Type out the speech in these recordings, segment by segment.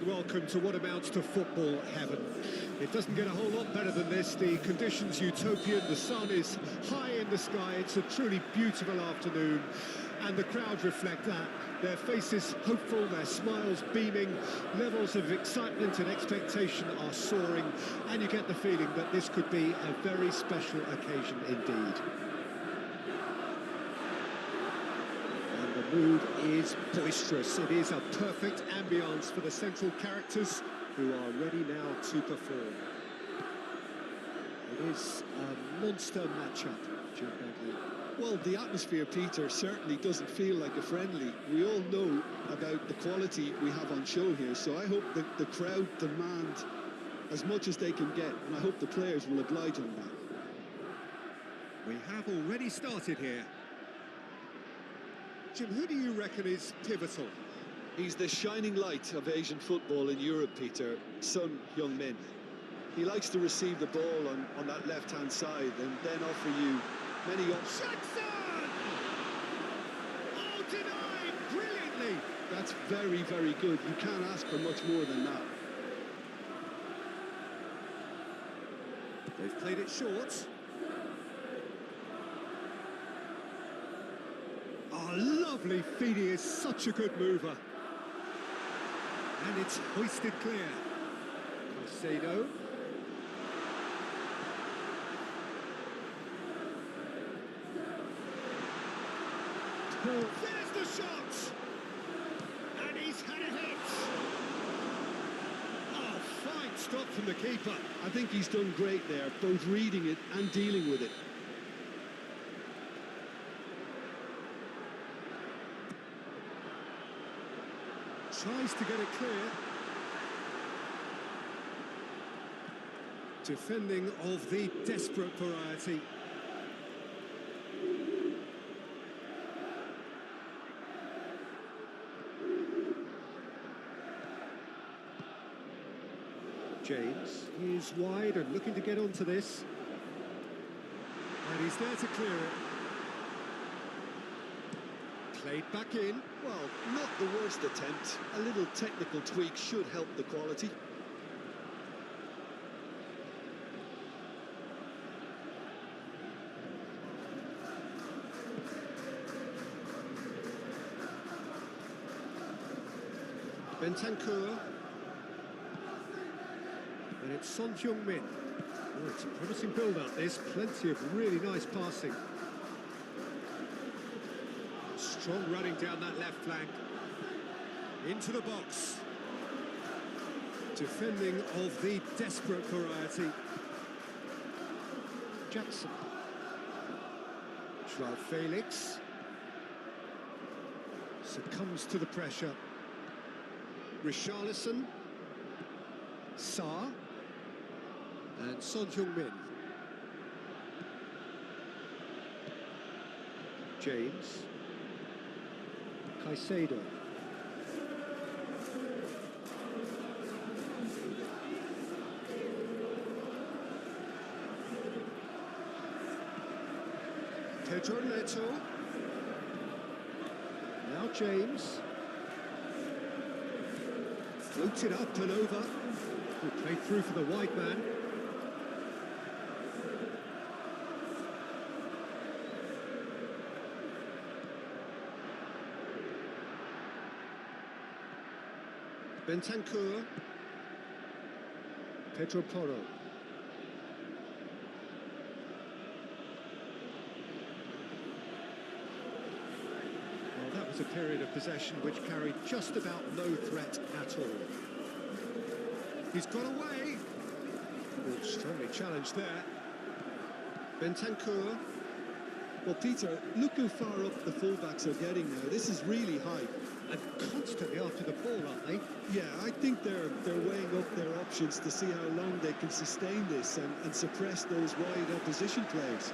and welcome to what amounts to football heaven. It doesn't get a whole lot better than this. The conditions utopian, the sun is high in the sky, it's a truly beautiful afternoon, and the crowd reflect that. Their faces hopeful, their smiles beaming, levels of excitement and expectation are soaring, and you get the feeling that this could be a very special occasion indeed. The mood is boisterous. It is a perfect ambience for the central characters who are ready now to perform. It is a monster matchup, Jim Begley. Well, the atmosphere, Peter, certainly doesn't feel like a friendly. We all know about the quality we have on show here, so I hope that the crowd demand as much as they can get, and I hope the players will oblige on that. We have already started here. Jim, who do you reckon is pivotal? He's the shining light of Asian football in Europe, Peter. Son Heung-min. He likes to receive the ball on that left-hand side and then offer you many options. Jackson! Oh, denied brilliantly! That's very, very good. You can't ask for much more than that. They've played it short. Oh, lovely feed. He is such a good mover. And it's hoisted clear. Caicedo. There's the shot! And he's had a hit! Oh, fine stop from the keeper. I think he's done great there, both reading it and dealing with it. Tries to get it clear. Defending of the desperate variety. James is wide and looking to get onto this. And he's there to clear it. Played back in. Well, not the worst attempt. A little technical tweak should help the quality. Bentancur. And it's Son Heung-min. Oh, it's a promising build-up, this. Plenty of really nice passing. Strong running down that left flank. Into the box. Defending of the desperate variety. Jackson. Joao Felix. Succumbs to the pressure. Richarlison. Sarr. And Son Heung-min. James. Caicedo. Pedro Neto. Now James. Floated up and over. Played through for the wide man. Bentancur. Pedro Porro. Well, that was a period of possession which carried just about no threat at all. He's got away. Oh, strongly challenged there. Bentancur. Well, Peter, look how far up the fullbacks are getting now. This is really high. And constantly after the ball, aren't they? Yeah, I think they're weighing up their options to see how long they can sustain this and suppress those wide opposition players.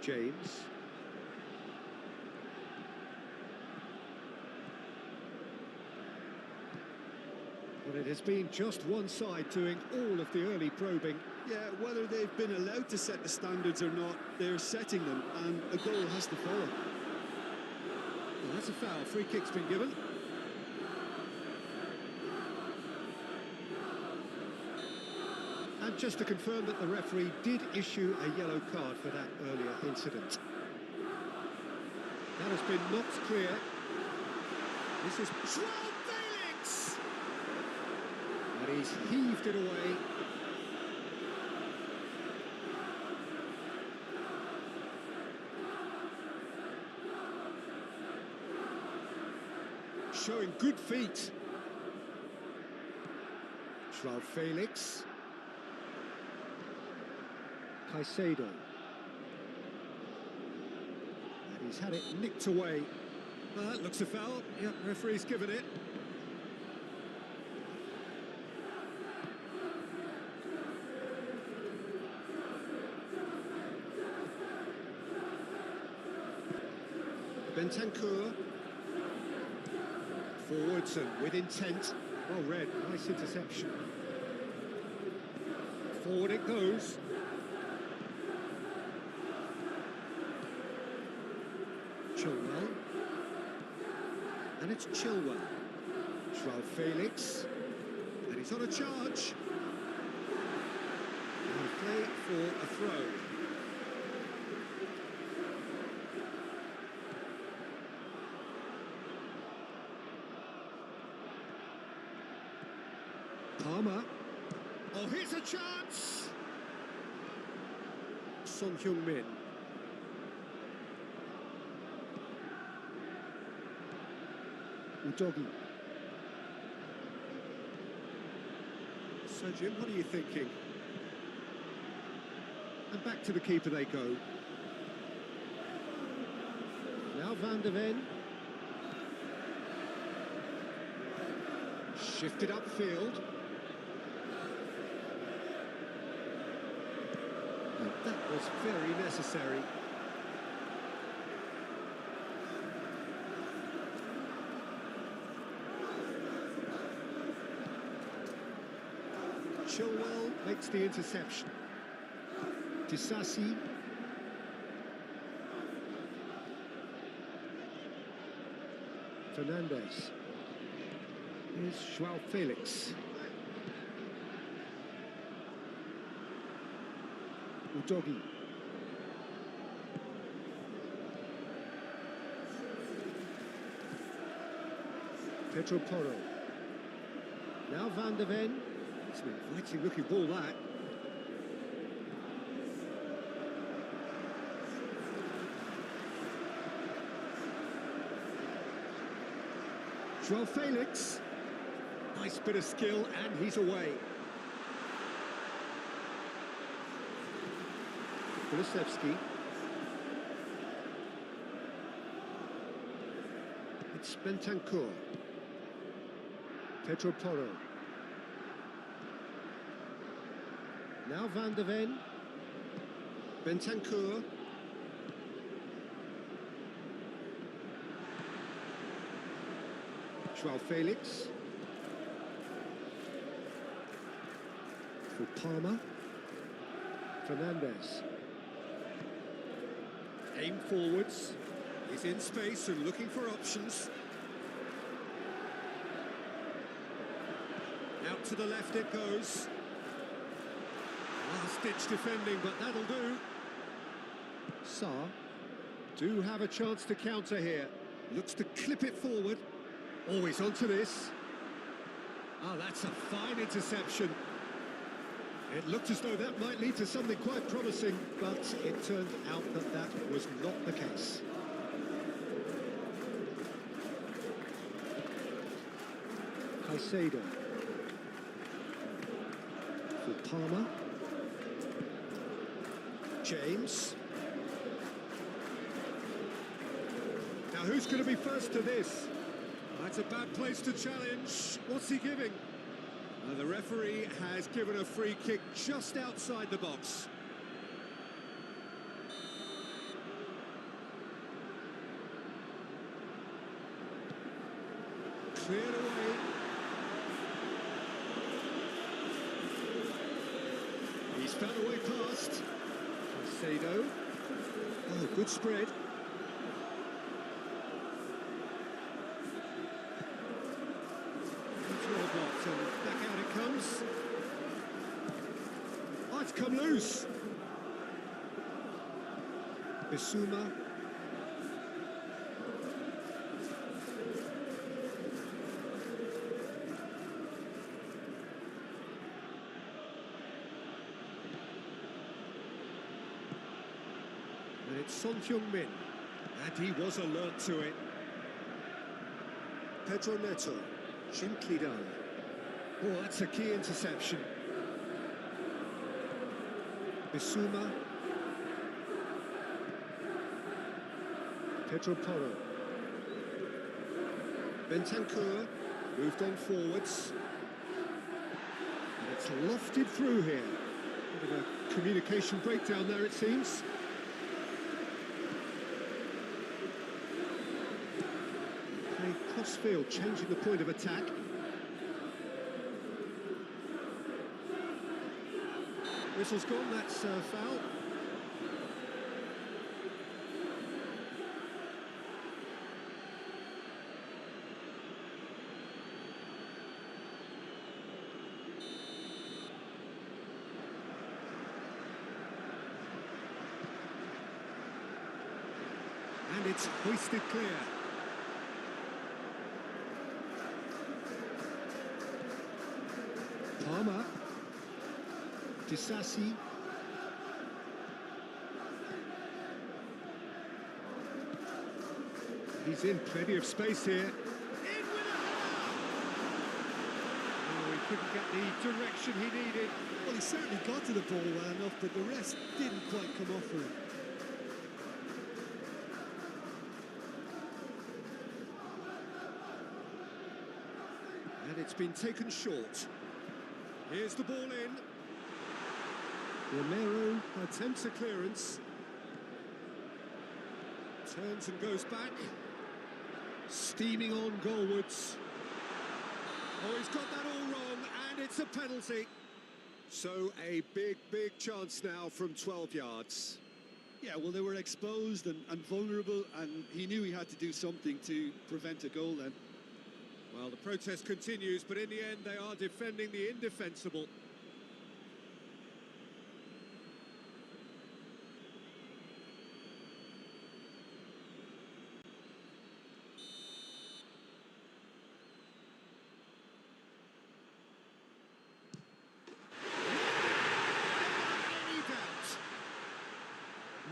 James. Well, it has been just one side doing all of the early probing. Yeah, whether they've been allowed to set the standards or not, they're setting them, and a goal has to follow. Well, that's a foul. Free kick's been given. And just to confirm that the referee did issue a yellow card for that earlier incident. That has been knocked clear. This is João Felix! And he's heaved it away. Showing good feet. João Felix. Caicedo. And he's had it nicked away. That looks a foul. Yep, referee's given it. Bentancur. Forwards and with intent. Well read, nice interception. Forward it goes. Chilwell. And it's Chilwell. João Felix. And he's on a charge. And play for a throw. Palmer. Oh, here's a chance! Son Heung-min. Udogi. So, Jim, what are you thinking? And back to the keeper they go. Now Van de Ven. Shifted upfield. And that was very necessary. Chilwell makes the interception. Disasi. Fernandez. Here's João Felix. Udogi. Pedro Porro. Now Van de Ven. It's an inviting looking ball, that. João Felix. Nice bit of skill, and he's away. Kulusevski. It's Bentancur. Pedro Porro. Now Van de Ven. Bentancur. João Felix. For Palmer. Fernandez. Aim forwards. He's in space and looking for options. Out to the left it goes. Last-ditch defending, but that'll do. Sarr do have a chance to counter here. Looks to clip it forward. Always onto this. Oh, that's a fine interception. It looked as though that might lead to something quite promising, but it turned out that that was not the case. Caicedo. For Palmer. James. Now who's going to be first to this? That's a bad place to challenge. What's he giving? The referee has given a free kick just outside the box. Cleared away. found a way past. Sado. Oh, good spread. It's well blocked and back out it comes. Oh, it's come loose. Bissouma. And it's Son Heung-min. And he was alert to it. Pedro Neto. Gently done. Oh, that's a key interception. Bissouma. Pedro Porro. Bentancur moved on forwards. And it's lofted through here. Bit of a communication breakdown there, it seems. Play cross-field, changing the point of attack. Whistle's gone, that's foul. And it's hoisted clear. Palmer. Disasi. He's in plenty of space here. In with a header! Oh, he couldn't get the direction he needed. Well, he certainly got to the ball well enough, but the rest didn't quite come off for him. And it's been taken short. Here's the ball in. Romero attempts a clearance. Turns and goes back. Steaming on goalwards. Oh, he's got that all wrong, and it's a penalty. So a big, big chance now from 12 yards. Yeah, well, they were exposed and vulnerable, and he knew he had to do something to prevent a goal then. Well, the protest continues, but in the end, they are defending the indefensible.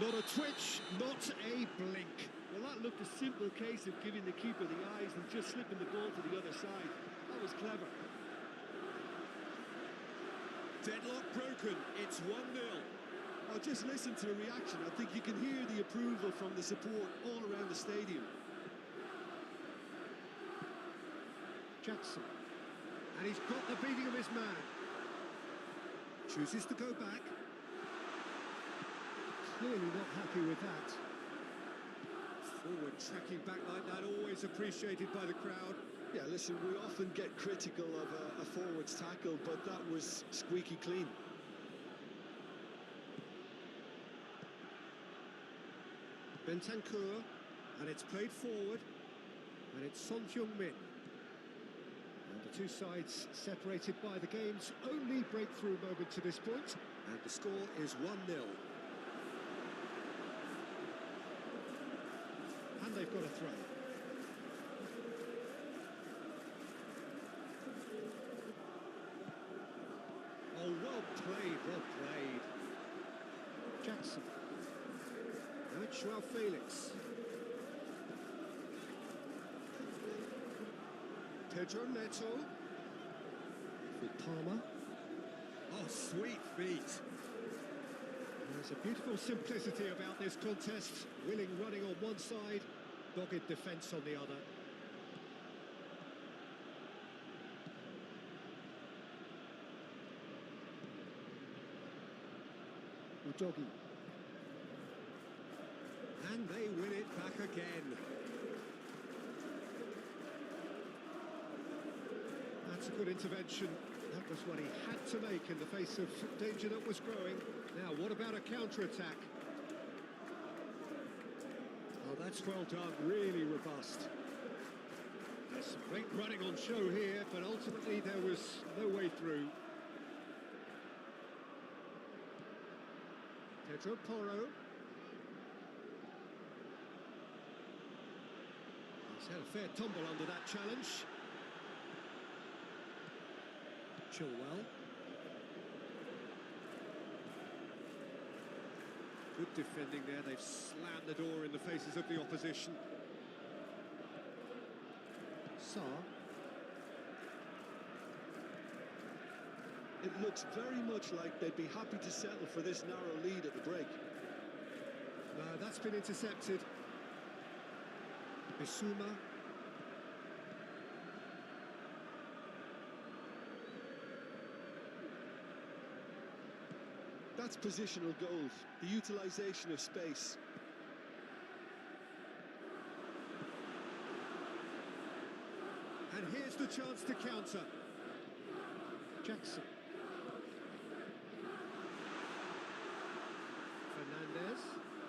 Not a twitch, not a blink. Well, that looked a simple case of giving the keeper the eyes and just slipping the ball to the other side. That was clever. Deadlock broken, it's 1-0. Oh, just listen to the reaction. I think you can hear the approval from the support all around the stadium. Jackson. And he's got the beating of his man. Chooses to go back. Clearly not happy with that. Forward tracking back like that, always appreciated by the crowd. Yeah, listen, we often get critical of a forward's tackle, but that was squeaky clean. Bentancur, and it's played forward, and it's Son Heung-min. And the two sides separated by the game's only breakthrough moment to this point, and the score is 1-0. And they've got a throw. Oh, well played, well played. Jackson. Now it's Joao Felix. Pedro Neto. With Palmer. Oh, sweet feet. There's a beautiful simplicity about this contest. Willing running on one side, dogged defence on the other. Udogi. And they win it back again. That's a good intervention. That Was what he had to make in the face of danger that was growing. Now, what about a counter-attack? Oh, that's well done, really robust. There's some great running on show here, but ultimately there was no way through. Pedro Porro. He's had a fair tumble under that challenge. Chilwell. Good defending there, they've slammed the door in the faces of the opposition. Sarr. It looks very much like they'd be happy to settle for this narrow lead at the break. No, that's been intercepted. Bissouma. That's positional goals, the utilisation of space. And here's the chance to counter. Jackson. Fernandez.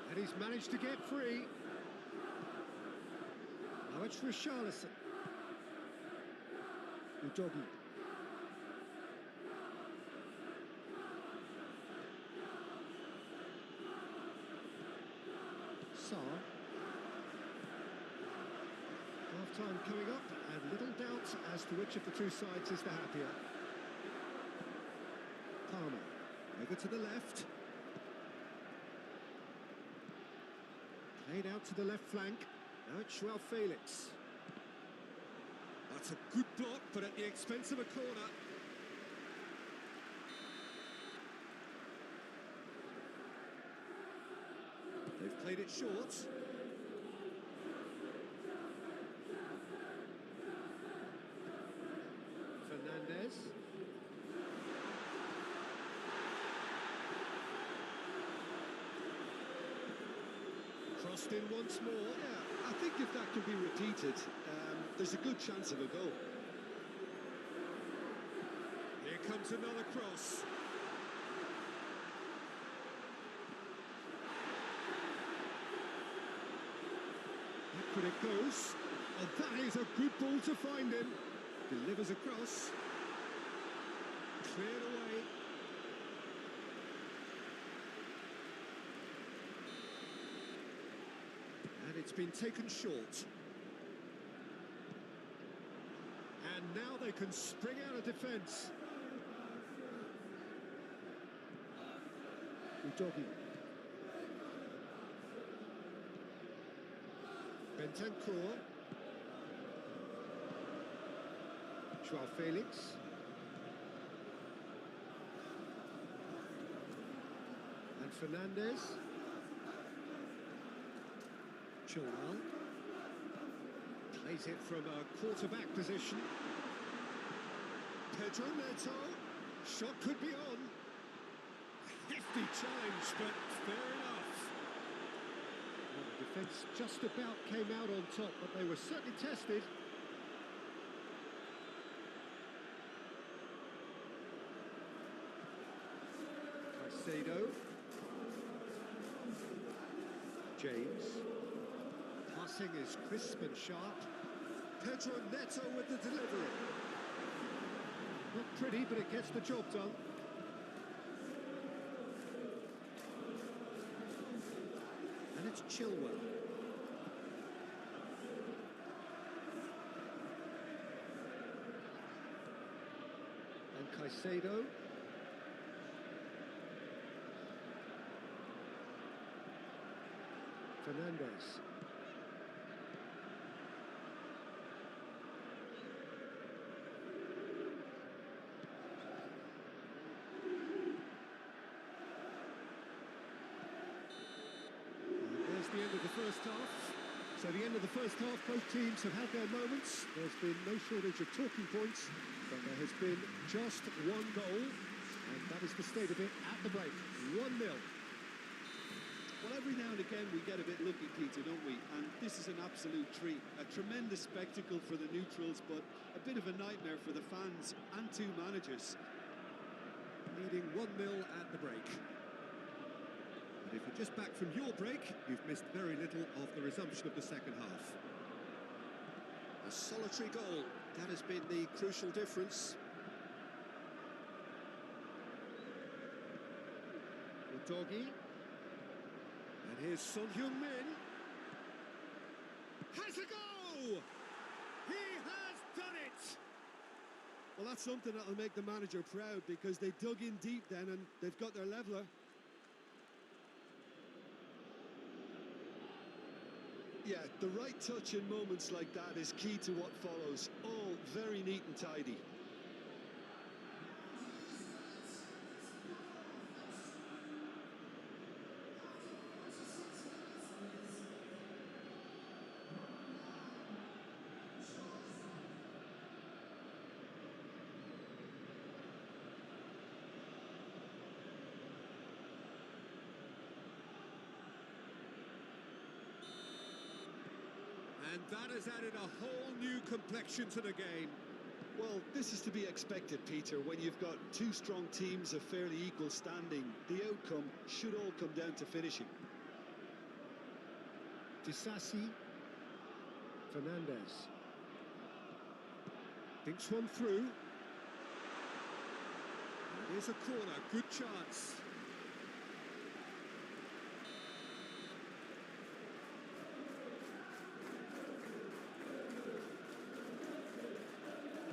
And he's managed to get free. Now it's Richarlison. Udogi. Sarr. Half-time coming up, and little doubt as to which of the two sides is the happier. Palmer, over to the left. Played out to the left flank. Now it's Joao Felix. That's a good block, but at the expense of a corner. They've played it short. Fernandez. Crossed in once more. Yeah, I think if that can be repeated, there's a good chance of a goal. Here comes another cross. But it goes, and that is a good ball to find him. Delivers across. Cleared away. And it's been taken short. And now they can spring out of defence. Udogi. Bentancur. Joao Felix. And Fernandez. Chilwell. Plays it from a quarterback position. Pedro Neto. Shot could be on. Hefty challenge, but fair enough. Well, the defence just about came out on top, but they were certainly tested. Caicedo. James. Passing is crisp and sharp. Pedro Neto with the delivery. Not pretty, but it gets the job done. And it's Chilwell. And Caicedo. Fernandez. The end of the first half. So the end of the first half, both teams have had their moments. There's been no shortage of talking points, but there has been just one goal, and that is the state of it at the break. 1-0. Well, every now and again we get a bit lucky, Peter, don't we? And this is an absolute treat. A tremendous spectacle for the neutrals, but a bit of a nightmare for the fans and two managers. Leading 1-0 at the break. And if you're just back from your break, you've missed very little of the resumption of the second half. A solitary goal, that has been the crucial difference. Udogi. And here's Son Heung-min. Has a go! He has done it! Well, that's something that'll make the manager proud, because they dug in deep then and they've got their leveller. Yeah, the right touch in moments like that is key to what follows. All very neat and tidy. And that has added a whole new complexion to the game. Well, this is to be expected, Peter. When you've got two strong teams of fairly equal standing, the outcome should all come down to finishing. Disasi. Fernandez. Thinks one through. And here's a corner, good chance.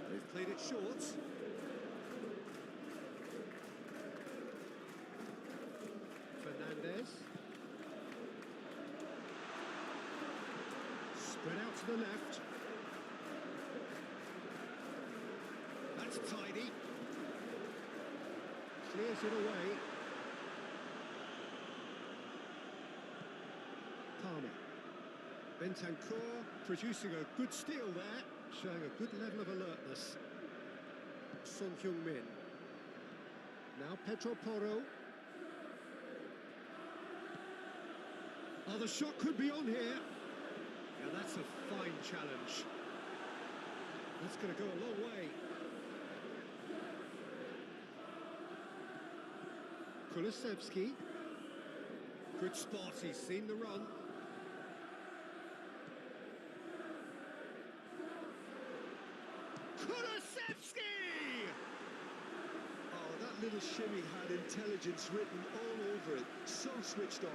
They've played it short. Fernandez. Spread out to the left. That's tidy. Clears it away. Palmer. Bentancur producing a good steal there, showing a good level of alertness. Son Heung-min. Now Pedro Porro. Oh, the shot could be on here. Yeah, that's a fine challenge. That's going to go a long way. Kulusevski. Good spot, he's seen the run. Kulusevski! Oh, that little shimmy had intelligence written all over it. So switched on.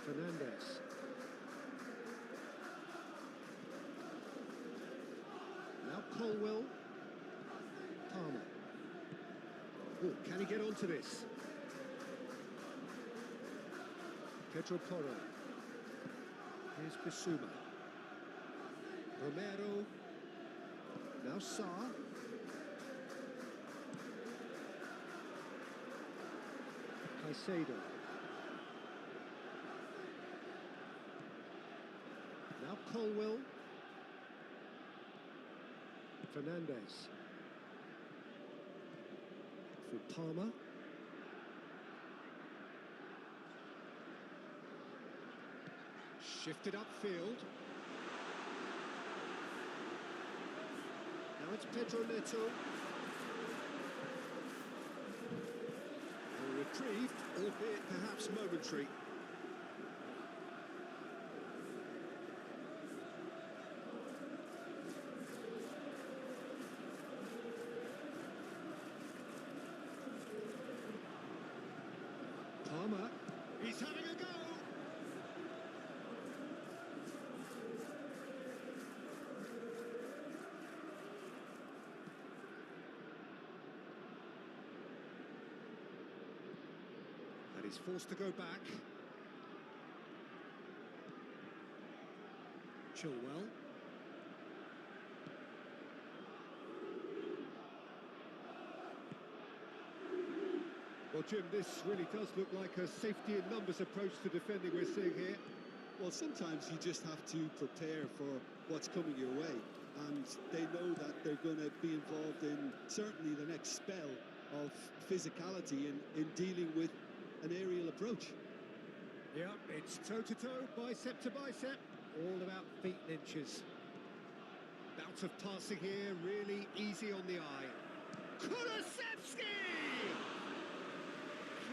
Fernandez. Now Colwell. Palmer. Oh, can he get onto this? Pedro Porro. Here's Bissouma. Romero. Now Sarr. Caicedo. Now Colwell. Fernandez. For Palmer. Shifted upfield. Now it's Pedro Neto. A reprieve, albeit perhaps momentary. Palmer, he's having a go. And he's forced to go back. Chilwell. Well, Jim, this really does look like a safety in numbers approach to defending we're seeing here. Well, sometimes you just have to prepare for what's coming your way, and they know that they're going to be involved in certainly the next spell of physicality in dealing with an aerial approach. Yeah, it's toe-to-toe, bicep to bicep, all about feet and inches. Bout of passing here, really easy on the eye. Kulusevski!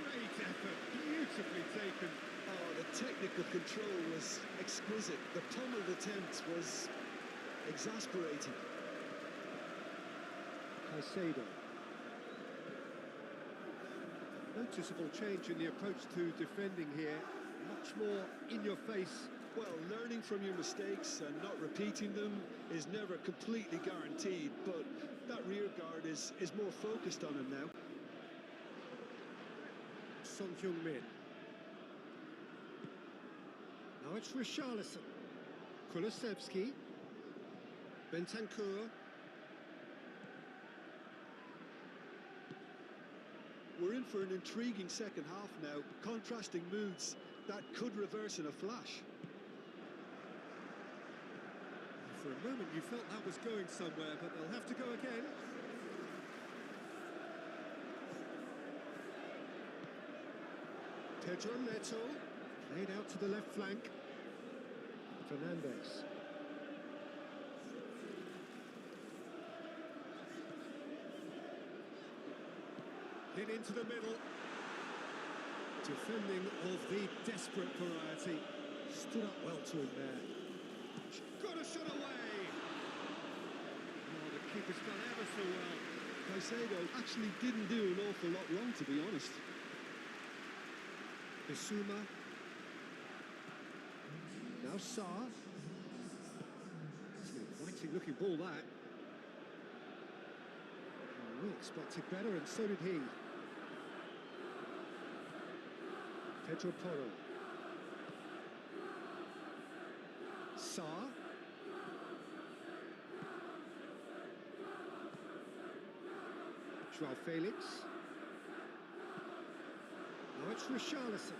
Great effort, beautifully taken. Oh, the technical control was exquisite. The pummeled attempt was exasperating. Caicedo. Noticeable change in the approach to defending here. Much more in your face. Well, learning from your mistakes and not repeating them is never completely guaranteed, but that rear guard is more focused on him now. Son Heung-min. Now it's Richarlison. Kulusevski. Bentancur. We're in for an intriguing second half now. Contrasting moods that could reverse in a flash. For a moment you felt that was going somewhere, but they'll have to go again. Pedro Neto, played out to the left flank. Fernandes. Hit into the middle. Defending of the desperate variety. Stood up well to him there. Got a shot away. Oh, the keeper's done ever so well. Caicedo actually didn't do an awful lot wrong, to be honest. Bissouma. Now Sarr. It's an inviting looking ball, that. Oh, we expected better, and so did he. Pedro Porro. Sarr. Joao Felix. Now it's Richarlison.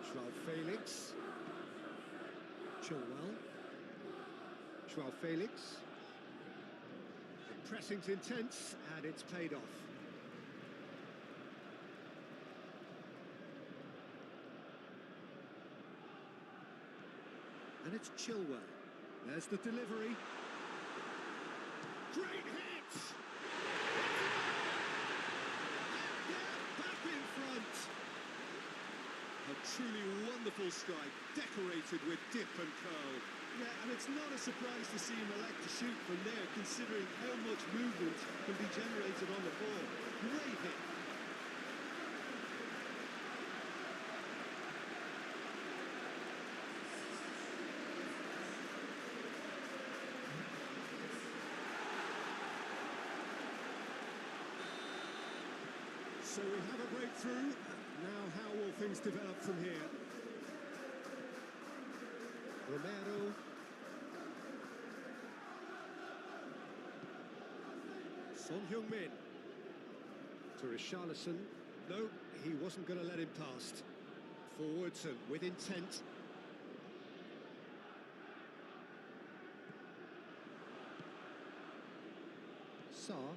Joao Felix. Chilwell. Joao Felix. The pressing's intense, and it's paid off. And it's Chilwell. There's the delivery. Great hit! Back in front! A truly wonderful strike, decorated with dip and curl. Yeah, and it's not a surprise to see him elect to shoot from there, considering how much movement can be generated on the ball. Great hit. So we have a breakthrough. Now how will things develop from here? Romero. Son Heung-min. To Richarlison. No, he wasn't going to let him past. Forwards and with intent. Sarr.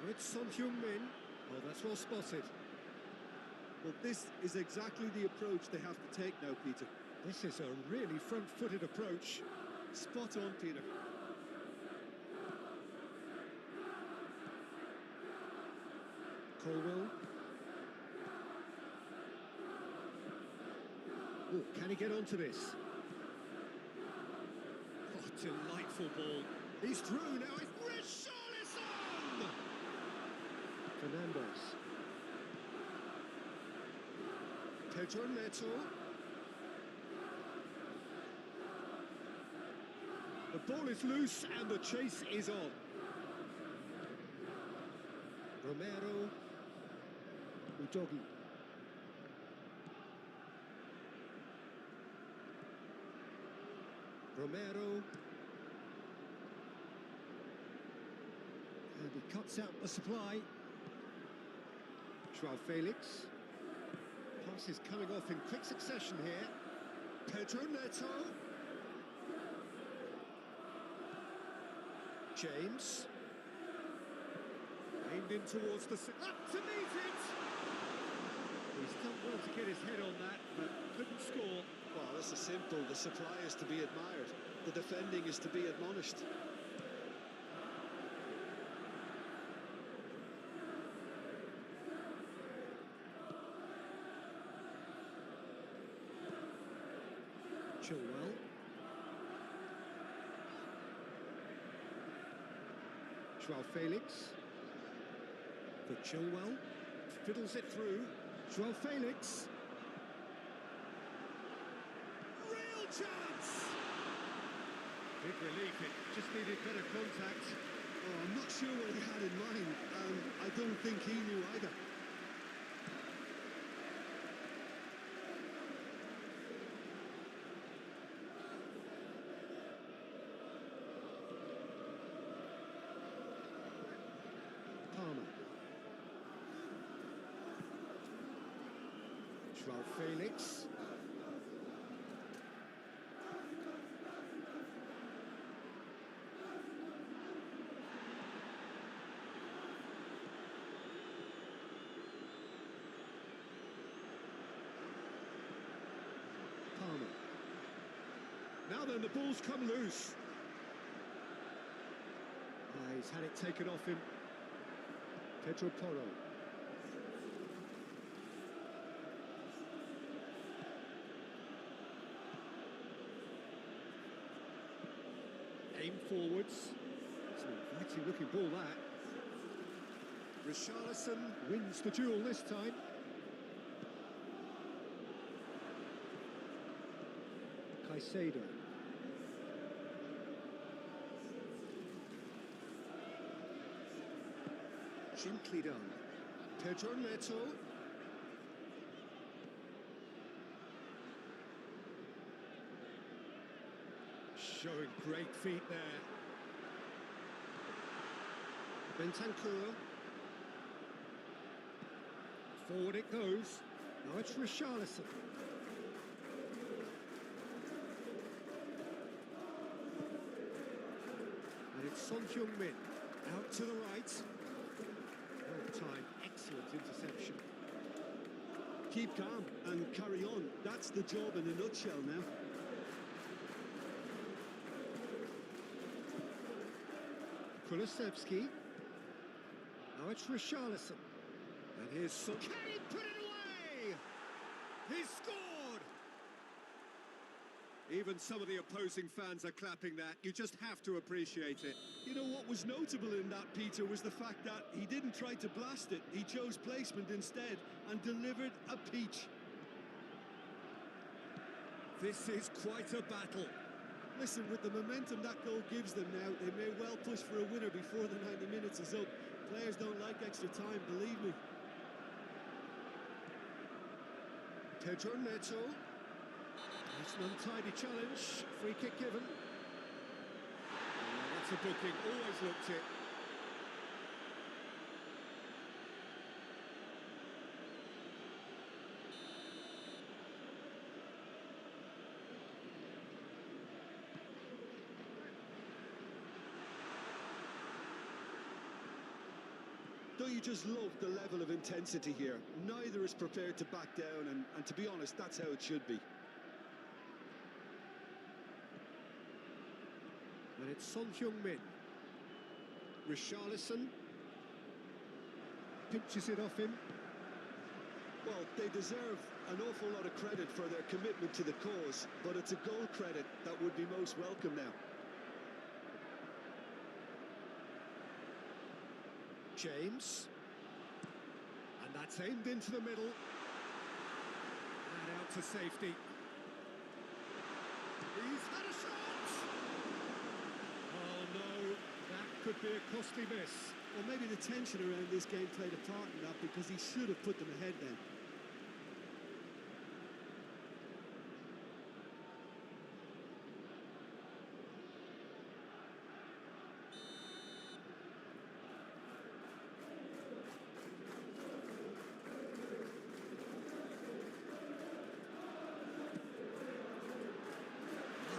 Now it's Son Heung-min. Oh, that's well spotted. Well, this is exactly the approach they have to take now, Peter. This is a really front-footed approach. Spot on, Peter. Colwell. Oh, can he get onto this? Oh, delightful ball. He's through now. It's Richarlison! Fernandes. Pedro Neto. The Ball is loose and the chase is on. Romero. Udogi. Romero. And he cuts out the supply. Joao Felix. Passes coming off in quick succession here. Pedro Neto. James. Aimed in towards the... Up to meet it! He's done well to get his head on that, but couldn't score. Well, this is simple. The supply is to be admired. The defending is to be admonished. Chilwell. Joao Felix. For Chilwell. Fiddles it through. Joao Felix. Real chance! Big relief, it just needed better contact. Oh, I'm not sure what he had in mind, and I don't think he knew either. Palmer. Joao Felix. Palmer. Now then, the ball's come loose. He's had it taken off him. Pedro Porro. Aim forwards. It's an inviting looking ball, that. Richarlison wins the duel this time. Caicedo. Gently done. Pedro Neto. Showing great feet there. Bentancur. Forward it goes. Now it's Richarlison. And it's Son Heung-min. Out to the right. Well timed, excellent interception. Keep calm and carry on. That's the job in a nutshell now. Kulusevski. Now it's Richarlison. And here's Son. Can he put it away? He's scored! Even some of the opposing fans are clapping that. You just have to appreciate it. You know what was notable in that, Peter, was the fact that he didn't try to blast it. He chose placement instead and delivered a peach. This is quite a battle. Listen, with the momentum that goal gives them now, they may well push for a winner before the 90 minutes is up. Players don't like extra time, believe me. Pedro Neto. It's an untidy challenge. Free kick given. Oh, that's a booking. Always looked it. Don't you just love the level of intensity here? Neither is prepared to back down, and to be honest, that's how it should be. And it's Son Heung-min. Richarlison. Pinches it off him. Well, they deserve an awful lot of credit for their commitment to the cause, but it's a goal credit that would be most welcome now. James. And that's aimed into the middle. And out to safety. He's had a shot! could be a costly miss. Well, maybe the tension around this game played a part in that, because he should have put them ahead then.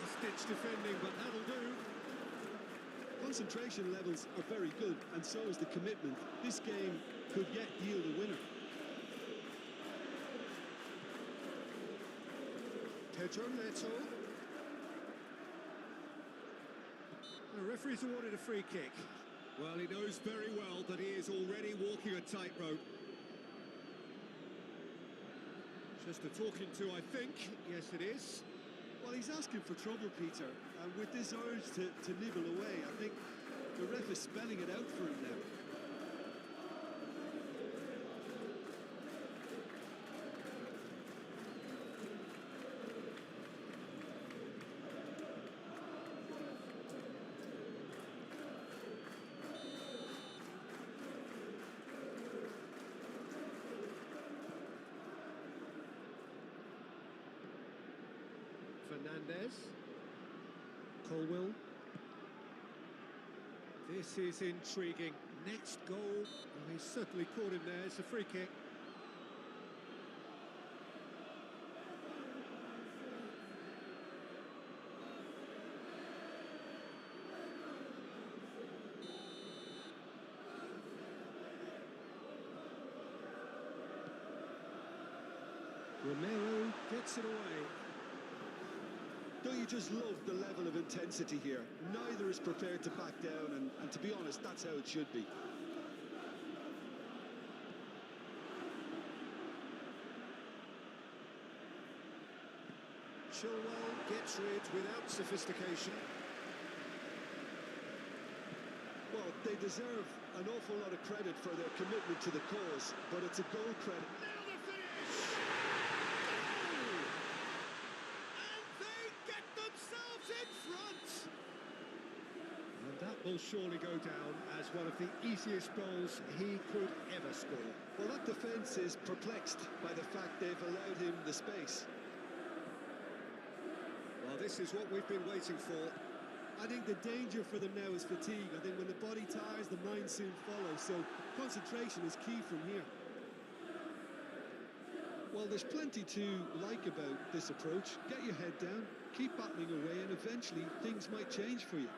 Last-ditch defending, but that'll do. Concentration levels are very good, and so is the commitment. This game could yet yield a winner. Pedro Neto. The referee's awarded a free kick. Well, he knows very well that he is already walking a tightrope. Just a talking to, I think. Yes, it is. Well, he's asking for trouble, Peter, and with this urge to nibble away, I think the ref is spelling it out for him now. Fernandez. Colwill. This is intriguing. Next goal. Well, he's certainly caught him there. It's a free kick. Romero gets it away. Don't you just love the level of intensity here? Neither is prepared to back down, and to be honest, that's how it should be. Chilwell gets rid without sophistication. Well, they deserve an awful lot of credit for their commitment to the cause, but it's a goal credit. Now the finish! Goal! And they get themselves in front! And that will surely go down as one of the easiest goals he could ever score. Well, that defence is perplexed by the fact they've allowed him the space. Well, this is what we've been waiting for. I think the danger for them now is fatigue. I think when the body tires, the mind soon follows. So concentration is key from here. Well, there's plenty to like about this approach. Get your head down, keep battling away, and eventually things might change for you.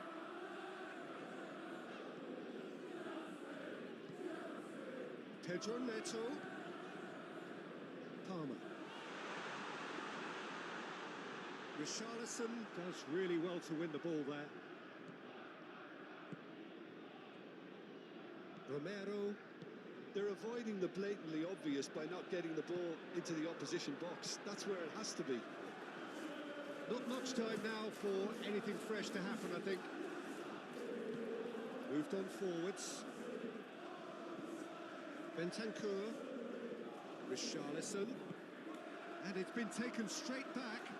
Pedro Neto. Palmer. Richarlison does really well to win the ball there. Romero. They're avoiding the blatantly obvious by not getting the ball into the opposition box. That's where it has to be. Not much time now for anything fresh to happen, I think. Moved on forwards. Bentancur. Richarlison. And it's been taken straight back.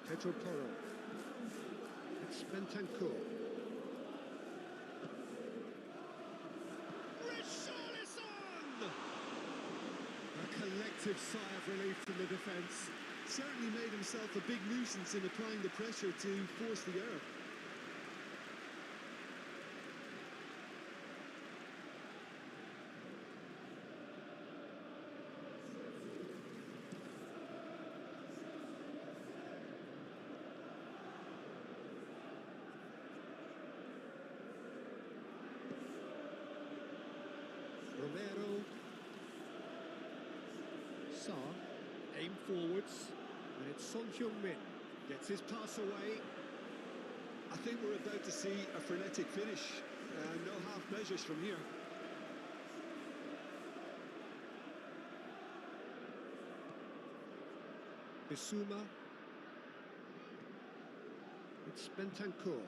Pedro Porro. It's Bentancur. Richarlison! A collective sigh of relief from the defence. Certainly made himself a big nuisance in applying the pressure to force the error. Romero. Sarr. Aim forwards. And it's Son Heung-min. Gets his pass away. I think we're about to see a frenetic finish. No half measures from here. Bissouma. It's Bentancur.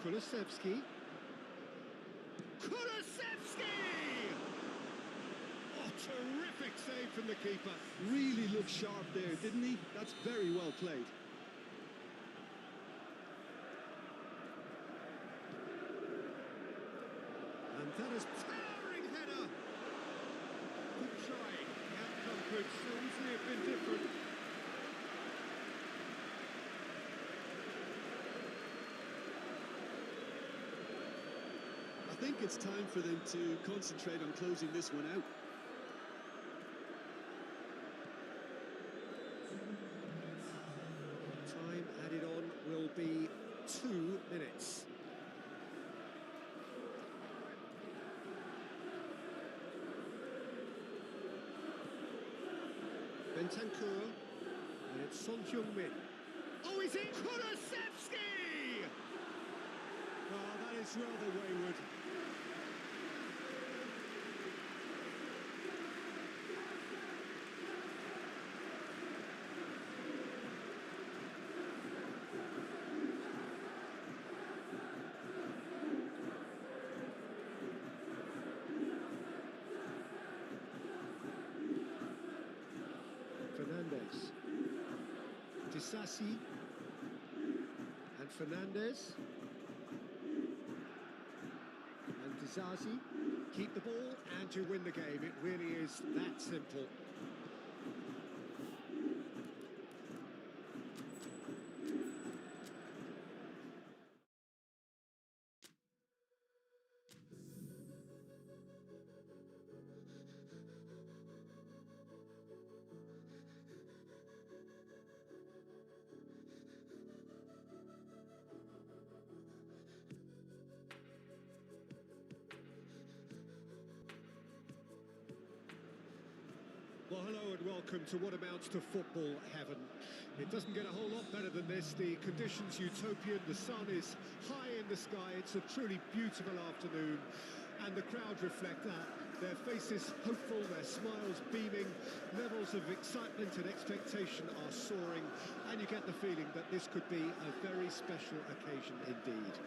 Kulusevski. Kulusevski! Oh, Terrific save from the keeper. Really looked sharp there, didn't he? That's very well played. And that is towering header. Good trying. The outcome could so easily have been different. I think it's time for them to concentrate on closing this one out. Time added on will be 2 minutes. Bentancur, and it's Son Heung-min. Oh, he's in! Kulusevski! Oh, that is rather wayward. Fernandes, Disasi, and Fernandes, and Disasi. Keep the ball and you win the game. It really is that simple. Well, hello and welcome to what amounts to football heaven. It doesn't get a whole lot better than this. The conditions utopian, the sun is high in the sky, it's a truly beautiful afternoon, and the crowd reflect that. Their faces hopeful, their smiles beaming, levels of excitement and expectation are soaring, and you get the feeling that this could be a very special occasion indeed.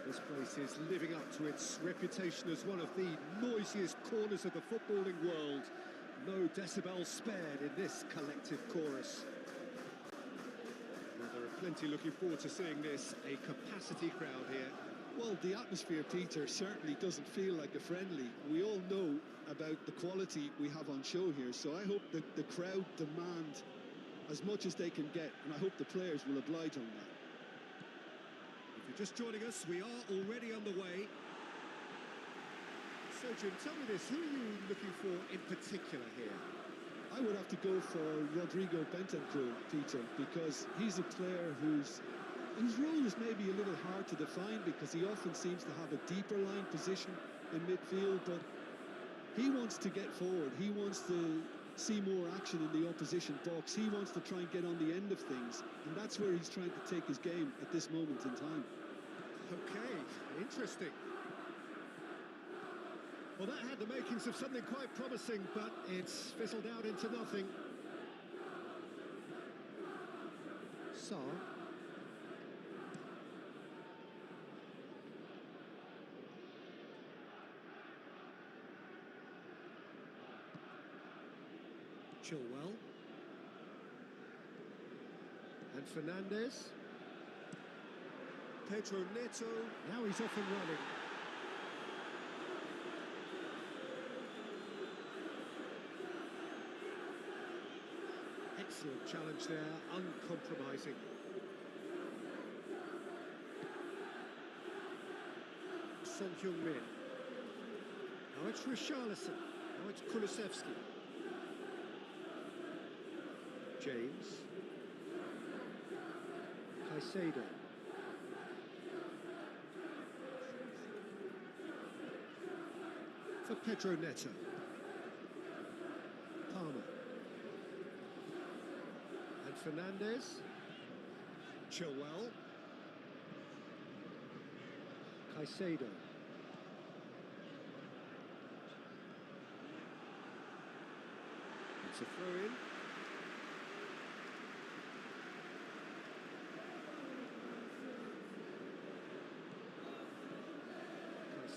This place is living up to its reputation as one of the noisiest corners of the footballing world. No decibels spared in this collective chorus. Well, there are plenty looking forward to seeing this, a capacity crowd here. Well, the atmosphere, Peter, certainly doesn't feel like a friendly. We all know about the quality we have on show here, so I hope that the crowd demand as much as they can get, and I hope the players will oblige on that. If you're just joining us, we are already on the way. So, Jim, tell me this, who are you looking for in particular here? I would have to go for Rodrigo Bentancur, Peter, because he's a player whose role is maybe a little hard to define because he often seems to have a deeper line position in midfield, but he wants to get forward. He wants to see more action in the opposition box. He wants to try and get on the end of things, and that's where he's trying to take his game at this moment in time. Okay, interesting. Well, that had the makings of something quite promising, but it's fizzled out into nothing. Sarr. Chilwell. And Fernandes. Pedro Neto. Now he's off and running. Excellent challenge there, uncompromising. Son Heung-min. Now it's Richarlison. Now it's Kulusevski. James. Caicedo. For Pedro Neto. Palmer. And Fernandes. Chilwell. Caicedo. It's a throw-in.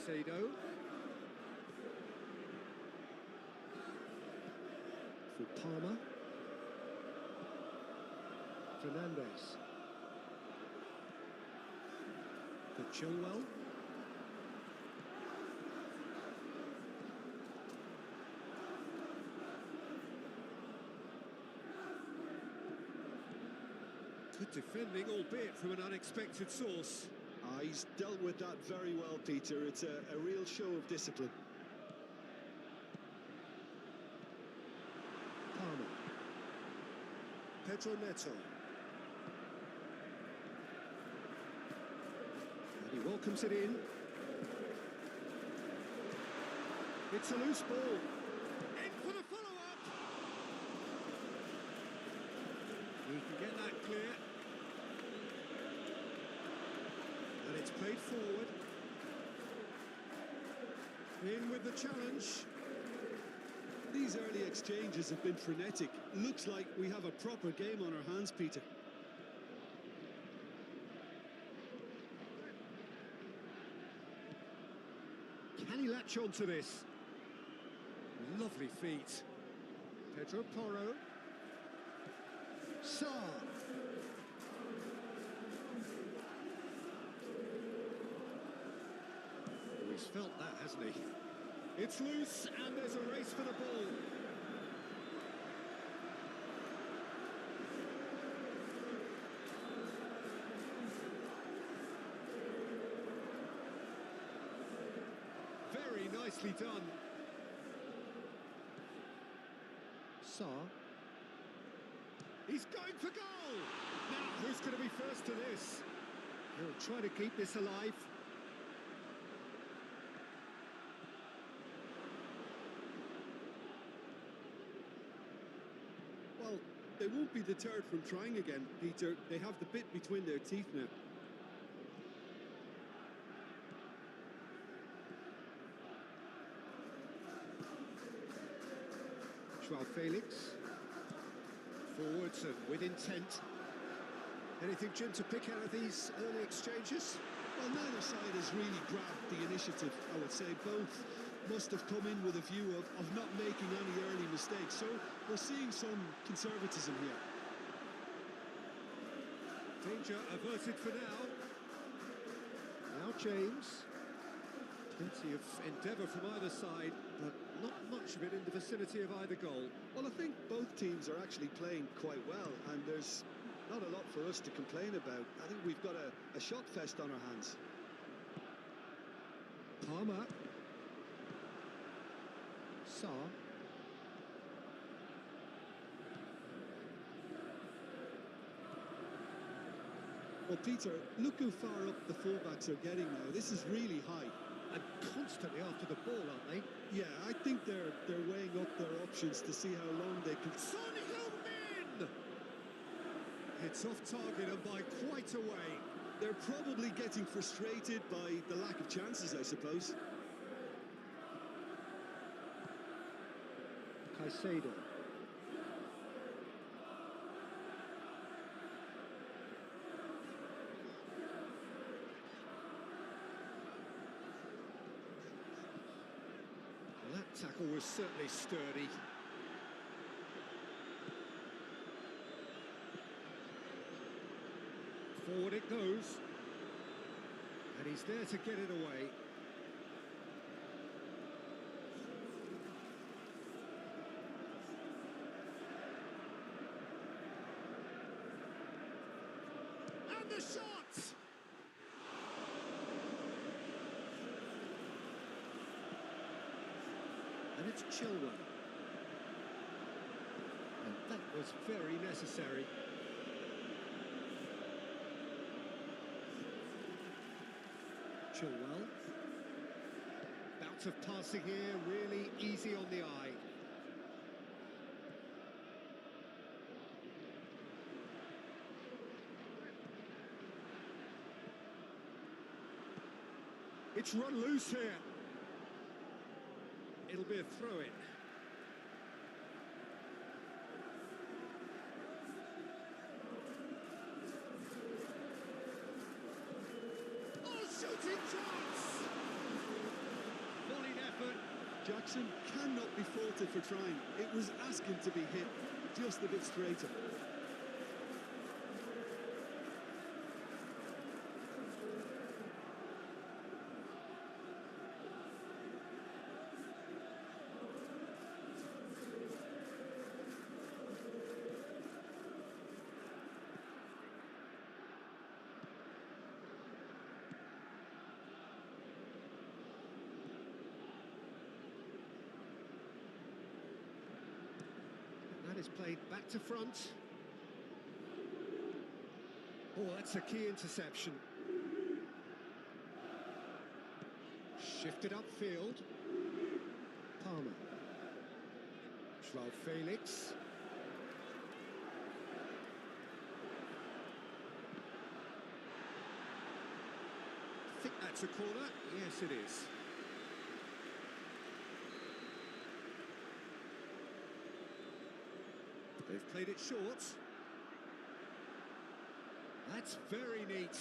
Caicedo. For Palmer. Fernandez. For Chilwell. Good defending, albeit from an unexpected source. He's dealt with that very well, Peter. It's a real show of discipline. Palmer. Pedro Neto. And he welcomes it in. It's a loose ball. In for the follow-up. He can get that clear. And it's played forward. In with the challenge. These early exchanges have been frenetic. Looks like we have a proper game on our hands, Peter. Can he latch on to this? Lovely feet. Pedro Porro. Sarr. Oh, he's felt that, hasn't he? It's loose, and there's a race for the ball. Very nicely done. Sarr. He's going for goal! Now, who's going to be first to this? He'll try to keep this alive. Well, they won't be deterred from trying again, Peter. They have the bit between their teeth now. Joao Felix. Forwards and with intent. Anything, Jim, to pick out of these early exchanges? Well, neither side has really grabbed the initiative, I would say. Both must have come in with a view of not making any early mistakes. So we're seeing some conservatism here. Danger averted for now. Now James. Plenty of endeavour from either side, but not much of it in the vicinity of either goal. Well, I think both teams are actually playing quite well, and there's not a lot for us to complain about. I think we've got a shot fest on our hands. Palmer. Sarr. Well, Peter, look how far up the fullbacks are getting now. This is really high. And constantly after the ball, aren't they? Yeah, I think they're weighing up their options to see how long they can... Son Heung-min! It's off target and by quite a way. They're probably getting frustrated by the lack of chances, I suppose. Caicedo. Well, that tackle was certainly sturdy. Forward it goes. And he's there to get it away. And the shot! And it's Chilwell. And that was very necessary. Chilwell. Bout of passing here, really easy on the eye. It's run loose here. It'll be a throw-in. Oh, shooting chance! Volleyed effort, Jackson cannot be faulted for trying. It was asking to be hit just a bit straighter. That is played back to front. Oh, that's a key interception. Shifted upfield. Palmer. João Felix. I think that's a corner. Yes, it is. They've played it short. That's very neat.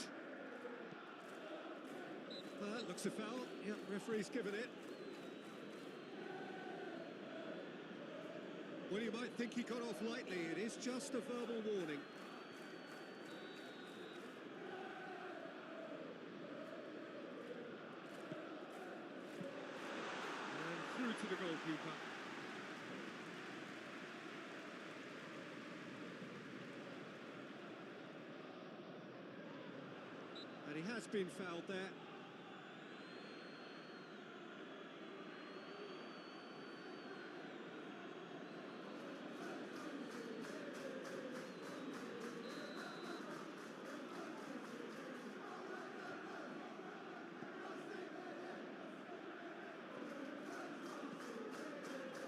That looks a foul. Yep, referee's given it. Well, you might think he got off lightly. It is just a verbal warning. And through to the goalkeeper. And he has been fouled there.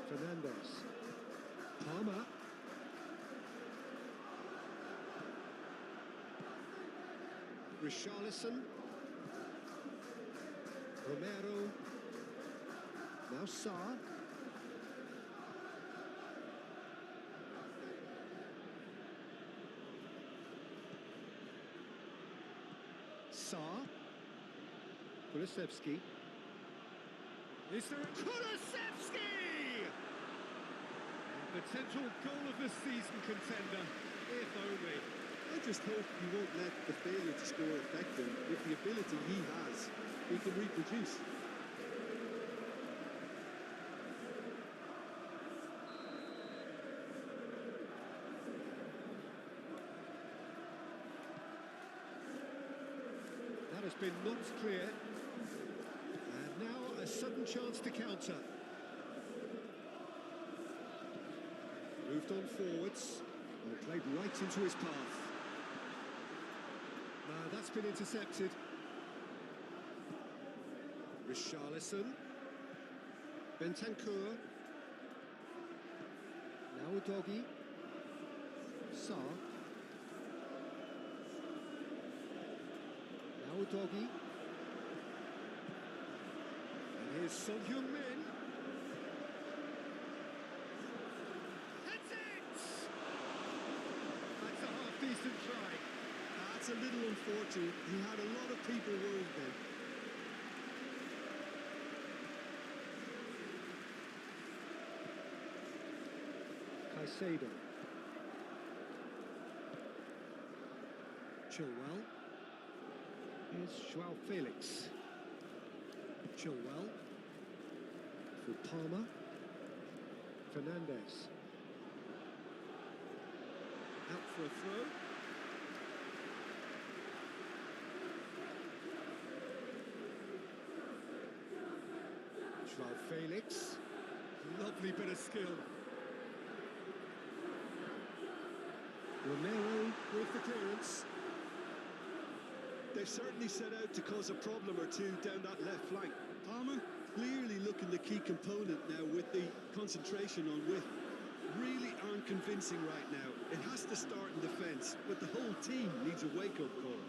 Fernandez. Palmer. Richarlison. Romero. Now Sarr. Sarr. Kulusevski. Is there a Kulusevski? Potential goal of the season contender, if only. I just hope he won't let the failure to score affect him. With the ability he has, he can reproduce. That has been knocked clear. And now a sudden chance to counter. Moved on forwards. And played right into his path. That's been intercepted. Richarlison. Bentancur. Now Udogie. Sarr. Now Udogie. And here's Son Heung-min. That's it! That's a half-decent try. That's a little unfortunate. He had a lot of people worried then. Caicedo. Chilwell. Here's João Felix. Chilwell. For Palmer. Fernandez. Out for a throw. João Felix. Lovely bit of skill. Romero with the clearance. They've certainly set out to cause a problem or two down that left flank. Palmer clearly looking the key component now with the concentration on width. Really aren't convincing right now. It has to start in defence, but the whole team needs a wake-up call.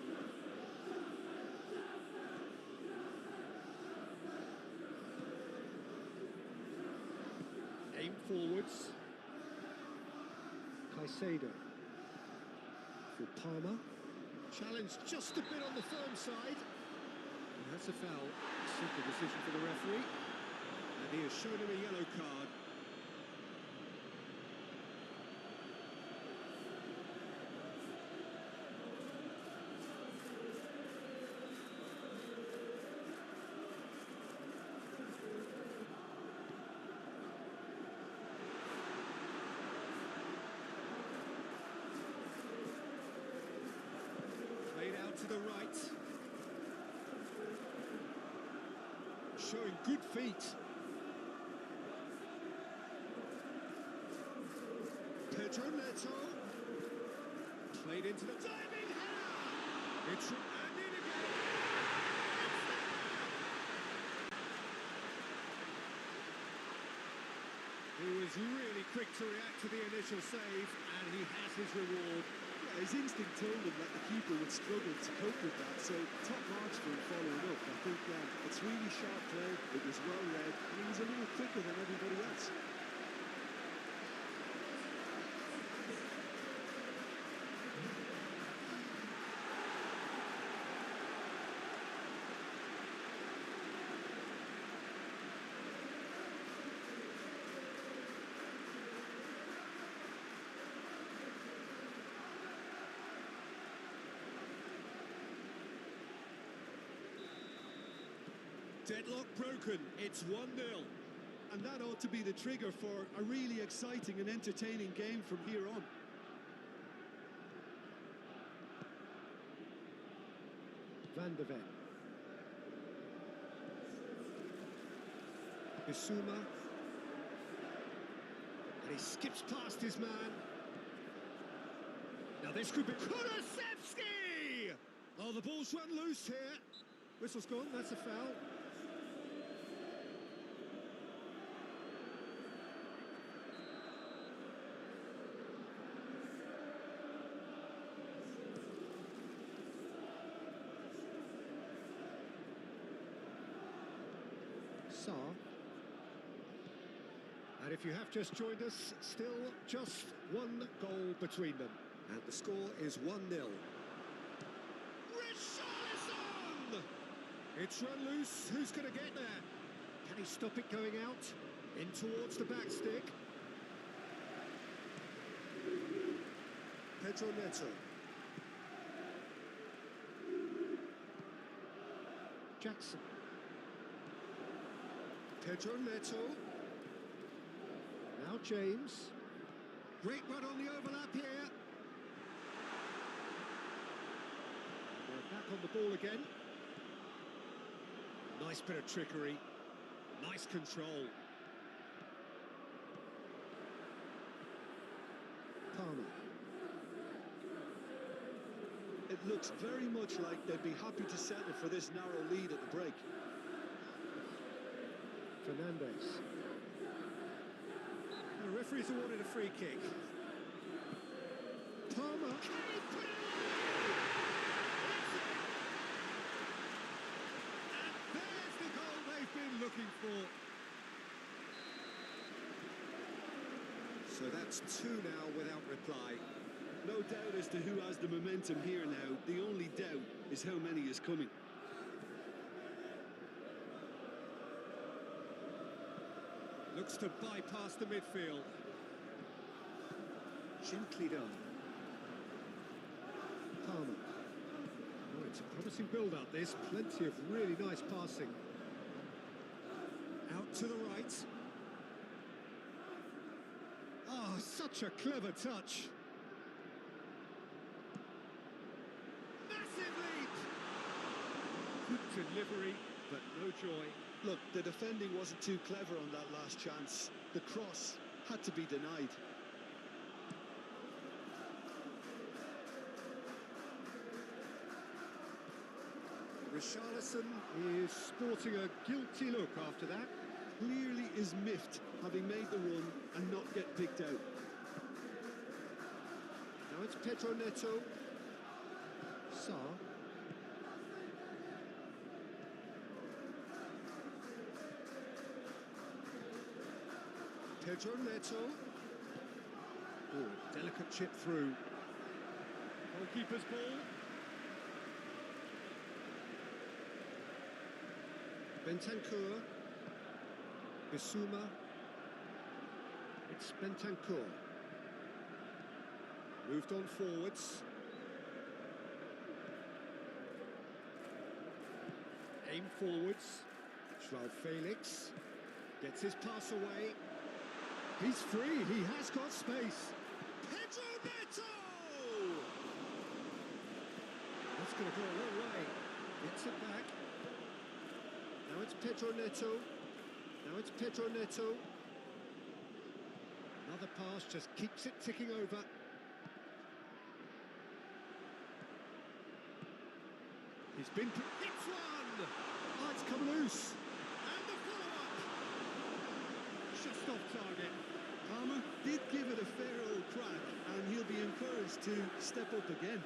Aim forwards. Caicedo. For Palmer. Challenge just a bit on the firm side. And that's a foul. Simple decision for the referee. And he has shown him a yellow card. Played out to the right. Showing good feet. Pedro Neto. Played into the diving header. It's and in again. He was really quick to react to the initial save, and he has his reward. Yeah, his instinct told him that the keeper would struggle to cope with that, so top marks for him following up. I think it's really sharp play, it was well read, and he was a little quicker than everybody else. Deadlock broken, it's 1-0. And that ought to be the trigger for a really exciting and entertaining game from here on. Van de Ven. Bissouma. And he skips past his man. Now this could be Kulusevski! Oh, the ball's run loose here. Whistle's gone, that's a foul. Sarr. And if you have just joined us, still just one goal between them. And the score is 1-0. Richarlison! It's run loose, who's going to get there? Can he stop it going out? In towards the back stick. Pedro Neto. Jackson. Pedro Neto. Now James. Great run on the overlap here. They're back on the ball again. Nice bit of trickery. Nice control. Palmer. It looks very much like they'd be happy to settle for this narrow lead at the break. Fernandes. The referee's awarded a free kick. Palmer. Can he put it away? And there's the goal they've been looking for. So that's 2 now without reply. No doubt as to who has the momentum here now. The only doubt is how many is coming. Looks to bypass the midfield. Gently done. Palmer. Oh, it's a promising build-up, this. Plenty of really nice passing. Out to the right. Oh, such a clever touch. Massive leap! Good delivery, but no joy. Look, the defending wasn't too clever on that last chance. The cross had to be denied. Richarlison is sporting a guilty look after that. Clearly is miffed, having made the run and not get picked out. Now it's Pedro Neto. Sarr. Pedro Neto. Oh, delicate chip through. Goalkeeper's ball. Bentancur. Bissouma. It's Bentancur. Moved on forwards. Aim forwards. Joao Felix gets his pass away. He's free, he has got space. Pedro Neto! That's going to go a long way. Gets it back. Now it's Pedro Neto. Now it's Pedro Neto. Another pass just keeps it ticking over. He's been... It's one! Oh, it's come loose. And the follow-up! Just off target. Palmer did give it a fair old crack, and he'll be encouraged to step up again.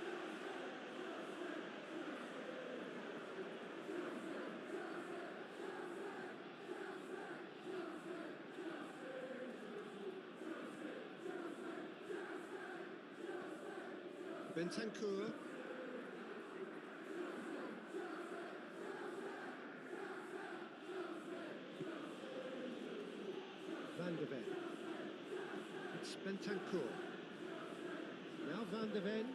Bentancur. Van de Ven. It's Bentancur. Now Van de Ven.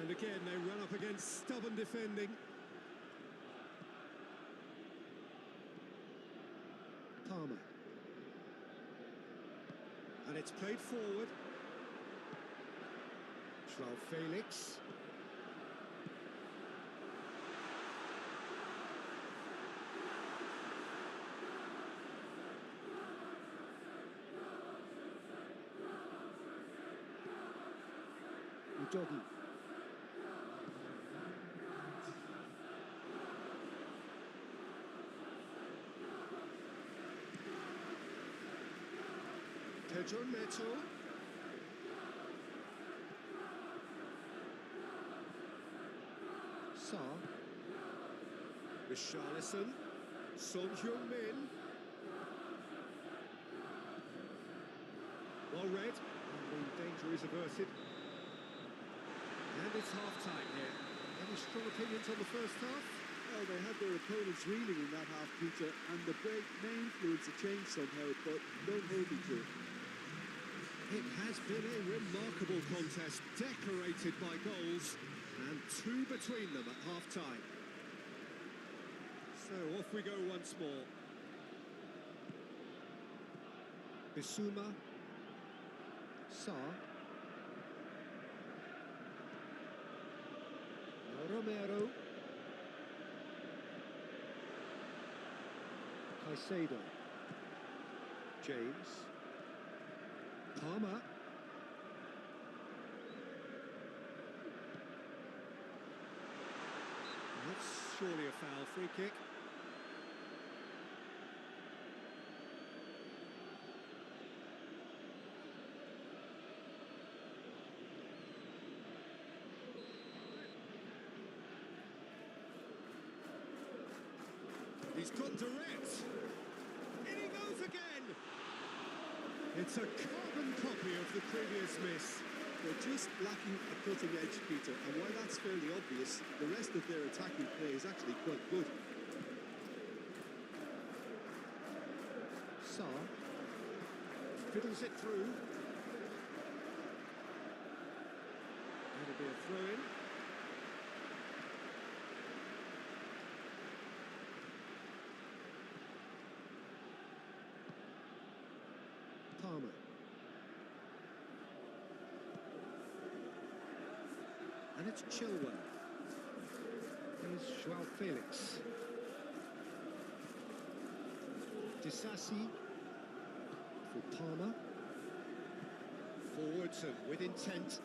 And again they run up against stubborn defending. Palmer. And it's played forward. Joao Felix. Udogi. Pedro Neto. Sarr. Richarlison. Son Heung-min. Well read. The danger is averted. And it's half-time here. Any strong opinions on the first half? Well, they had their opponents reeling in that half, Peter, and the break may influence a change somehow, but don't hold me to it. It has been a remarkable contest, decorated by goals, and two between them at half-time. So off we go once more. Bissouma. Sarr. Romero. Caicedo. James. Palmer. That's surely a foul. Free kick. He's gone direct. In he goes again. It's a carbon copy of the previous miss. They're just lacking a cutting edge, Peter, and while that's fairly obvious, the rest of their attacking play is actually quite good. Sarr fiddles it through. That'll be a throw-in. Palmer. And it's Chilwell. Here's Joao Felix. Disasi for Palmer. Forwards and with intent.